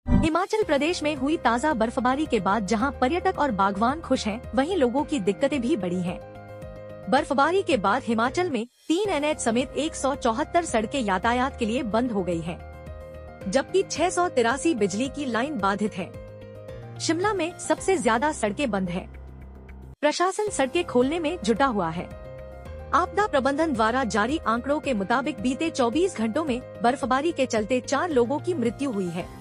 हिमाचल प्रदेश में हुई ताज़ा बर्फबारी के बाद जहां पर्यटक और बागवान खुश हैं, वहीं लोगों की दिक्कतें भी बढ़ी हैं। बर्फबारी के बाद हिमाचल में 3 NH समेत 174 सड़कें यातायात के लिए बंद हो गई हैं, जबकि 683 बिजली की लाइन बाधित है। शिमला में सबसे ज्यादा सड़कें बंद हैं। प्रशासन सड़कें खोलने में जुटा हुआ है। आपदा प्रबंधन द्वारा जारी आंकड़ों के मुताबिक बीते 24 घंटों में बर्फबारी के चलते 4 लोगों की मृत्यु हुई है।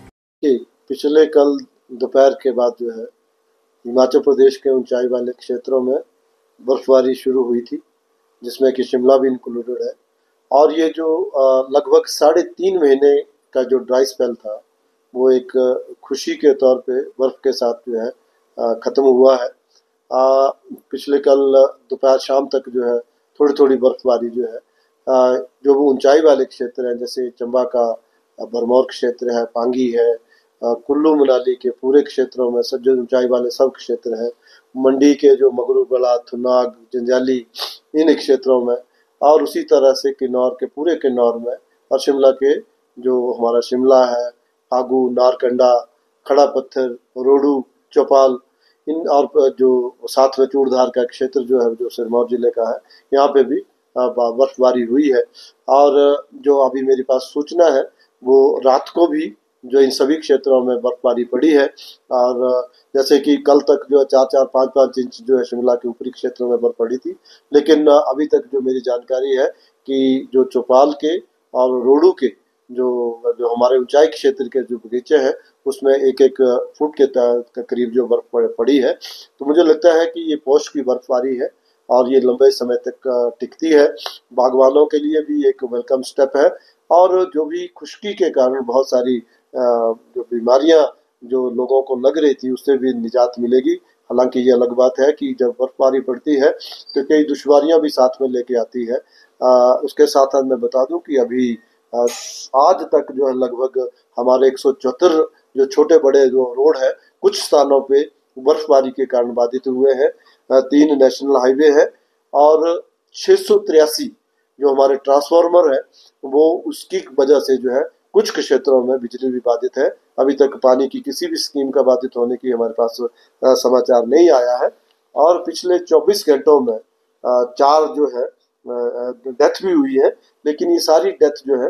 पिछले कल दोपहर के बाद जो है हिमाचल प्रदेश के ऊंचाई वाले क्षेत्रों में बर्फबारी शुरू हुई थी, जिसमें कि शिमला भी इंक्लूडेड है। और ये जो लगभग 3.5 महीने का जो ड्राई स्पेल था, वो एक खुशी के तौर पे बर्फ के साथ जो है ख़त्म हुआ है। पिछले कल दोपहर शाम तक जो है थोड़ी थोड़ी बर्फबारी जो है जो वो ऊंचाई वाले क्षेत्र हैं, जैसे चंबा का भरमौर क्षेत्र है, पांगी है, कुल्लू मनाली के पूरे क्षेत्रों में सब जो ऊंचाई वाले सब क्षेत्र हैं, मंडी के जो मगरूगढ़ा, थुनाग, जंजाली, इन क्षेत्रों में, और उसी तरह से किन्नौर के पूरे किन्नौर में, और शिमला के जो हमारा शिमला है, फागू, नारकंडा, खड़ा पत्थर, रोडू, चौपाल, इन और जो साथ में चूड़धार का क्षेत्र जो है, जो सिरमौर जिले का है, यहाँ पे भी बर्फबारी हुई है। और जो अभी मेरे पास सूचना है, वो रात को भी जो इन सभी क्षेत्रों में बर्फबारी पड़ी है। और जैसे कि कल तक जो 4-4, 5-5 इंच जो है शिमला के ऊपरी क्षेत्रों में बर्फ पड़ी थी, लेकिन अभी तक जो मेरी जानकारी है कि जो चौपाल के और रोडू के जो हमारे ऊंचाई क्षेत्र के जो बगीचे हैं, उसमें 1-1 फुट के करीब जो बर्फ पड़ी है। तो मुझे लगता है कि ये पौष की बर्फबारी है और ये लंबे समय तक टिकती है। बागवानों के लिए भी एक वेलकम स्टेप है, और जो भी खुश्की के कारण बहुत सारी जो बीमारियां जो लोगों को लग रही थी, उससे भी निजात मिलेगी। हालांकि ये अलग बात है कि जब बर्फबारी पड़ती है तो कई दुश्वारियां भी साथ में लेके आती है। उसके साथ मैं बता दूं कि अभी आज तक जो है लगभग हमारे 174 जो छोटे बड़े जो रोड है, कुछ स्थानों पे बर्फबारी के कारण बाधित हुए हैं। 3 नेशनल हाईवे है और 683 जो हमारे ट्रांसफार्मर है, वो उसकी वजह से जो है कुछ क्षेत्रों में बिजली भी बाधित है। अभी तक पानी की किसी भी स्कीम का बाधित होने की हमारे पास समाचार नहीं आया है। और पिछले 24 घंटों में 4 जो है डेथ भी हुई है, लेकिन ये सारी डेथ जो है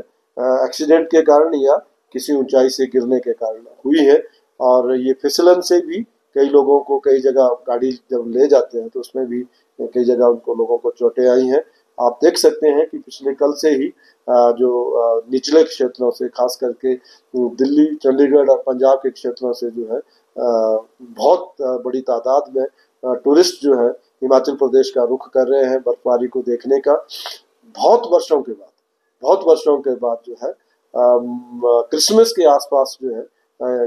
एक्सीडेंट के कारण या किसी ऊंचाई से गिरने के कारण हुई है। और ये फिसलन से भी कई लोगों को, कई जगह गाड़ी जब ले जाते हैं तो उसमें भी कई जगह उनको लोगों को चोटें आई हैं। आप देख सकते हैं कि पिछले कल से ही जो निचले क्षेत्रों से, खास करके दिल्ली, चंडीगढ़ और पंजाब के क्षेत्रों से जो है बहुत बड़ी तादाद में टूरिस्ट जो है हिमाचल प्रदेश का रुख कर रहे हैं बर्फबारी को देखने का। बहुत वर्षों के बाद जो है क्रिसमस के आसपास जो है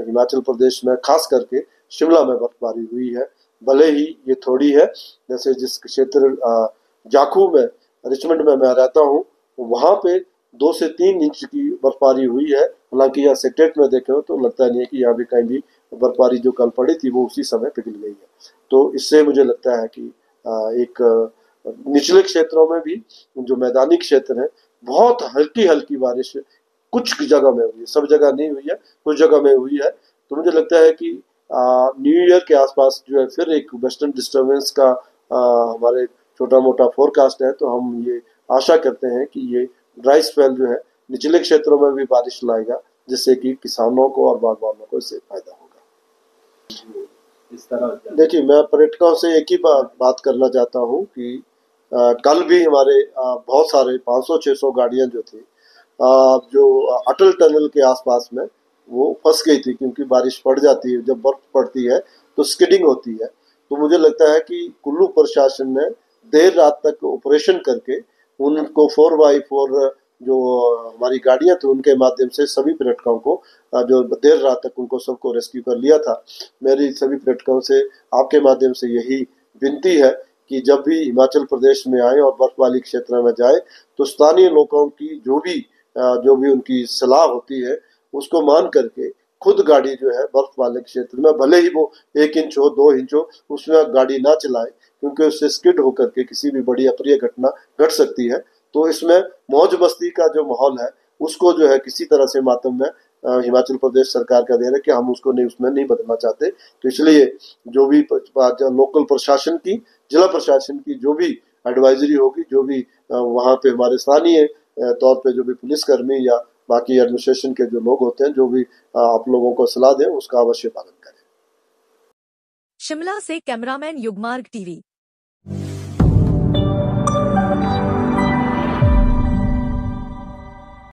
हिमाचल प्रदेश में, खास करके शिमला में बर्फबारी हुई है। भले ही ये थोड़ी है, जैसे जिस क्षेत्र जाखू में, रिचमंड में मैं रहता हूँ, वहाँ पे 2 से 3 इंच की बर्फबारी हुई है। हालांकि यहाँ सेक्रेट में देखे तो लगता नहीं है कि यहाँ भी कहीं भी बर्फबारी जो कल पड़ी थी वो उसी समय पिघल गई है। तो इससे मुझे लगता है कि एक निचले क्षेत्रों में भी जो मैदानी क्षेत्र है, बहुत हल्की हल्की बारिश कुछ जगह में हुई है, सब जगह नहीं हुई है, कुछ जगह में हुई है। तो मुझे लगता है कि न्यू ईयर के आसपास जो है फिर एक वेस्टर्न डिस्टर्बेंस का हमारे छोटा मोटा फोरकास्ट है। तो हम ये आशा करते हैं कि ये ड्राई स्पेल जो है निचले क्षेत्रों में भी बारिश लाएगा, जिससे कि किसानों को और बागवानों को इससे फायदा होगा। इस तरह देखिए, मैं पर्यटकों से एक ही बात करना चाहता हूँ कि कल भी हमारे बहुत सारे 500-600 गाड़ियां जो थी जो अटल टनल के आसपास में वो फंस गई थी, क्योंकि बारिश पड़ जाती है, जब बर्फ पड़ती है तो स्किडिंग होती है। तो मुझे लगता है कि कुल्लू प्रशासन ने देर रात तक ऑपरेशन करके उनको 4x4 जो हमारी गाड़ियां थी उनके माध्यम से सभी पर्यटकों को जो देर रात तक उनको सबको रेस्क्यू कर लिया था। मेरी सभी पर्यटकों से आपके माध्यम से यही विनती है कि जब भी हिमाचल प्रदेश में आए और बर्फ वाली क्षेत्र में जाए तो स्थानीय लोगों की जो भी उनकी सलाह होती है उसको मान करके खुद गाड़ी जो है बर्फ वाले क्षेत्र में, भले ही वो 1 इंच हो, 2 इंच हो, उसमें गाड़ी ना चलाए, क्योंकि उससे स्किड होकर के किसी भी बड़ी अप्रिय घटना घट सकती है। तो इसमें मौज मस्ती का जो माहौल है उसको जो है किसी तरह से मातम में हिमाचल प्रदेश सरकार का दे रहे कि हम उसको नहीं, उसमें नहीं बदलना चाहते। तो इसलिए जो भी लोकल प्रशासन की, जिला प्रशासन की जो भी एडवाइजरी होगी, जो भी वहाँ पे हमारे स्थानीय तौर पे जो भी पुलिसकर्मी या बाकी एडमिनिस्ट्रेशन के जो लोग होते हैं, जो भी आप लोगों को सलाह दें, उसका अवश्य पालन करें। शिमला से कैमरामैन युगमार्ग टीवी।